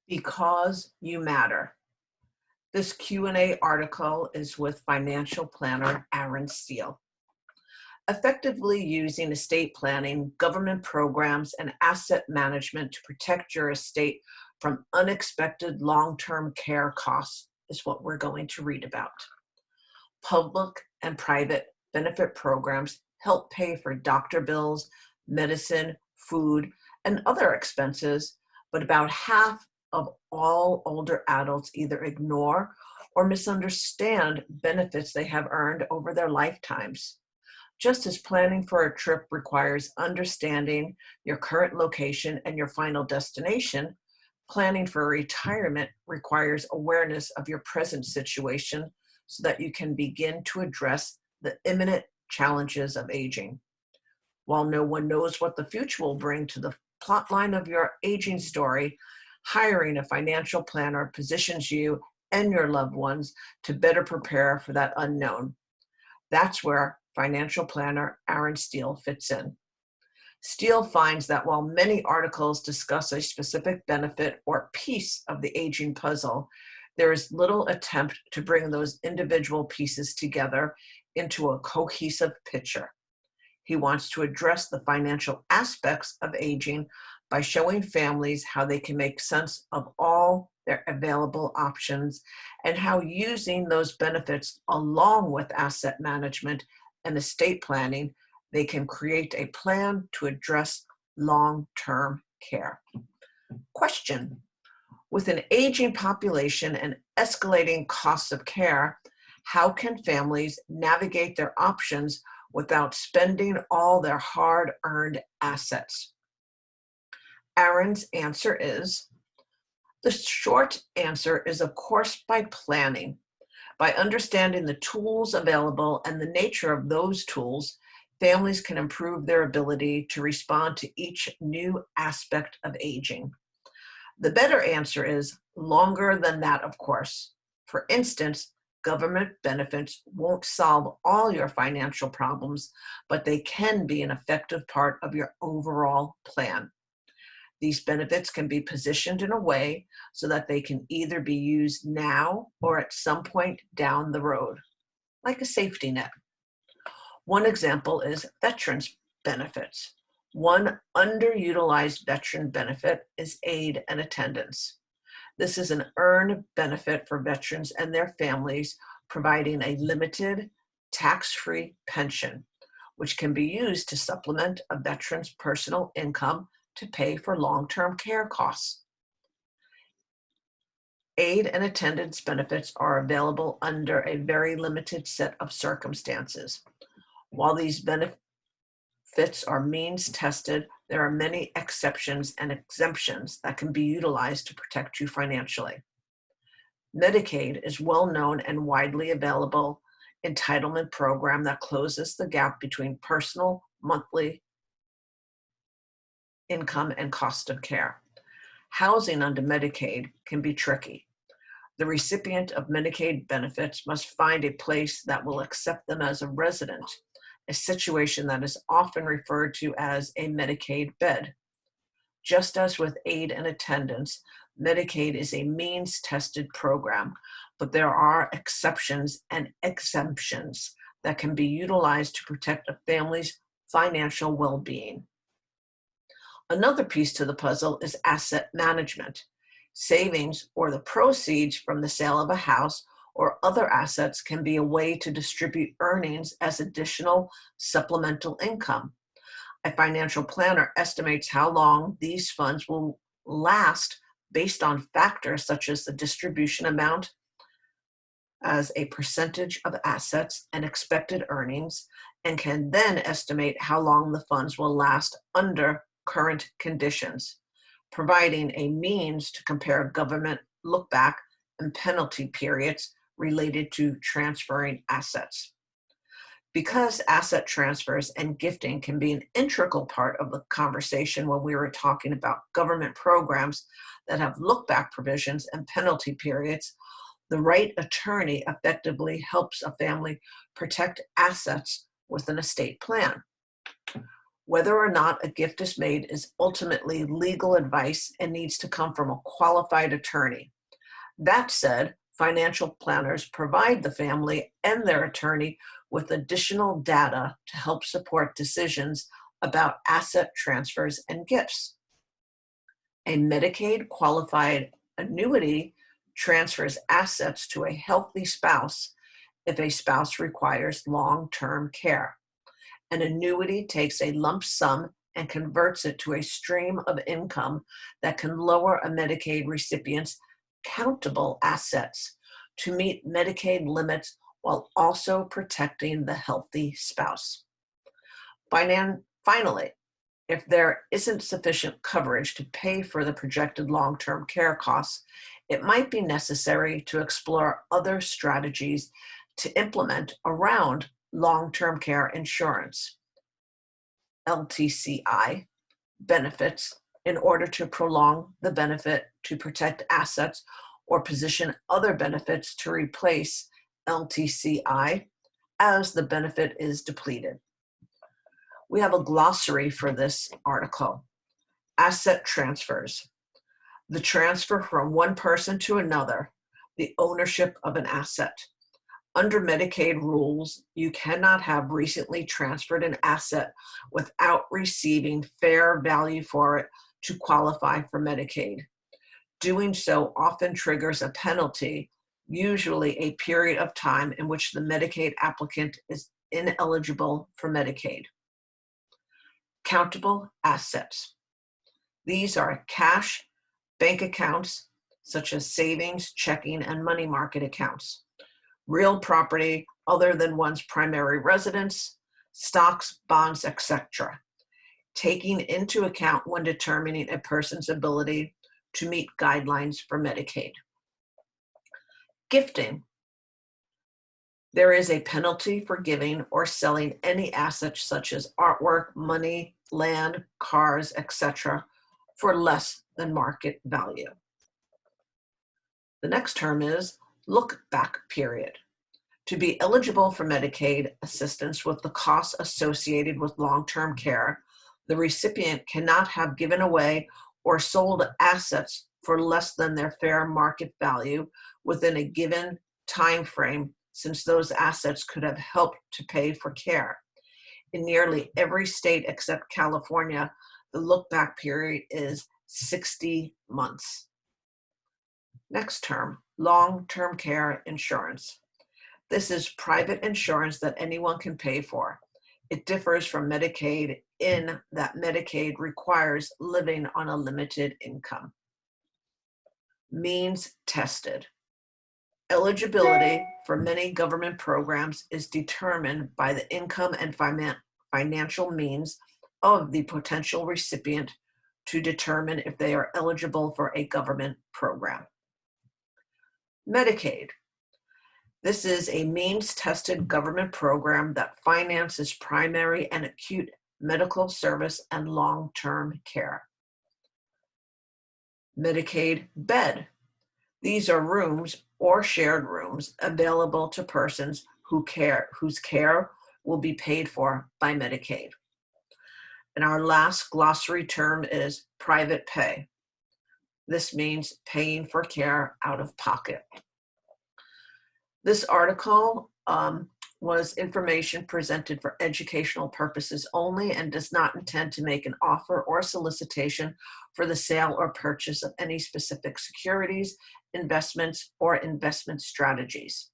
Because you matter. This Q&A article is with financial planner Aaron Steele. Effectively using estate planning, government programs, and asset management to protect your estate from unexpected long-term care costs is what we're going to read about. Public and private benefit programs help pay for doctor bills, medicine, food, and other expenses, but about half of all older adults either ignore or misunderstand benefits they have earned over their lifetimes. Just as planning for a trip requires understanding your current location and your final destination, planning for retirement requires awareness of your present situation so that you can begin to address the imminent challenges of aging. While no one knows what the future will bring to the plotline of your aging story, hiring a financial planner positions you and your loved ones to better prepare for that unknown. That's where financial planner Aaron Steele fits in. Steele finds that while many articles discuss a specific benefit or piece of the aging puzzle, there is little attempt to bring those individual pieces together into a cohesive picture. He wants to address the financial aspects of aging by showing families how they can make sense of all their available options and how using those benefits along with asset management and estate planning, they can create a plan to address long-term care. Question: with an aging population and escalating costs of care, how can families navigate their options without spending all their hard-earned assets? Aaron's answer is, the short answer is, of course, by planning. By understanding the tools available and the nature of those tools, families can improve their ability to respond to each new aspect of aging. The better answer is longer than that, of course. For instance, government benefits won't solve all your financial problems, but they can be an effective part of your overall plan. These benefits can be positioned in a way so that they can either be used now or at some point down the road, like a safety net. One example is veterans benefits. One underutilized veteran benefit is aid and attendance. This is an earned benefit for veterans and their families, providing a limited, tax-free pension, which can be used to supplement a veteran's personal income to pay for long-term care costs. Aid and attendance benefits are available under a very limited set of circumstances. While these benefits are means tested, there are many exceptions and exemptions that can be utilized to protect you financially. Medicaid is well known and widely available entitlement program that closes the gap between personal monthly income and cost of care. Housing under Medicaid can be tricky. The recipient of Medicaid benefits must find a place that will accept them as a resident, a situation that is often referred to as a Medicaid bed. Just as with aid and attendance, Medicaid is a means-tested program, but there are exceptions and exemptions that can be utilized to protect a family's financial well-being. Another piece to the puzzle is asset management. Savings or the proceeds from the sale of a house or other assets can be a way to distribute earnings as additional supplemental income. A financial planner estimates how long these funds will last based on factors such as the distribution amount as a percentage of assets and expected earnings, and can then estimate how long the funds will last under current conditions, providing a means to compare government look-back and penalty periods related to transferring assets. Because asset transfers and gifting can be an integral part of the conversation when we were talking about government programs that have look-back provisions and penalty periods, the right attorney effectively helps a family protect assets with an estate plan. Whether or not a gift is made is ultimately legal advice and needs to come from a qualified attorney. That said, financial planners provide the family and their attorney with additional data to help support decisions about asset transfers and gifts. A Medicaid qualified annuity transfers assets to a healthy spouse if a spouse requires long-term care. An annuity takes a lump sum and converts it to a stream of income that can lower a Medicaid recipient's countable assets to meet Medicaid limits while also protecting the healthy spouse. Finally, if there isn't sufficient coverage to pay for the projected long-term care costs, it might be necessary to explore other strategies to implement around long-term care insurance, LTCI, benefits in order to prolong the benefit to protect assets or position other benefits to replace LTCI as the benefit is depleted. We have a glossary for this article. Asset transfers. The transfer from one person to another, the ownership of an asset. Under Medicaid rules, you cannot have recently transferred an asset without receiving fair value for it to qualify for Medicaid. Doing so often triggers a penalty, usually a period of time in which the Medicaid applicant is ineligible for Medicaid. Countable assets. These are cash, bank accounts, such as savings, checking, and money market accounts. Real property other than one's primary residence, stocks, bonds, etc., taking into account when determining a person's ability to meet guidelines for Medicaid. Gifting. There is a penalty for giving or selling any assets such as artwork, money, land, cars, etc., for less than market value. The next term is look-back period. To be eligible for Medicaid assistance with the costs associated with long-term care, the recipient cannot have given away or sold assets for less than their fair market value within a given time frame, since those assets could have helped to pay for care. In nearly every state except California, the look-back period is 60 months. Next term, long-term care insurance. This is private insurance that anyone can pay for. It differs from Medicaid in that Medicaid requires living on a limited income. Means tested. Eligibility for many government programs is determined by the income and financial means of the potential recipient to determine if they are eligible for a government program. Medicaid. This is a means-tested government program that finances primary and acute medical service and long-term care. Medicaid bed. These are rooms or shared rooms available to persons whose care will be paid for by Medicaid. And our last glossary term is private pay. This means paying for care out of pocket. This article was information presented for educational purposes only and does not intend to make an offer or solicitation for the sale or purchase of any specific securities, investments, or investment strategies.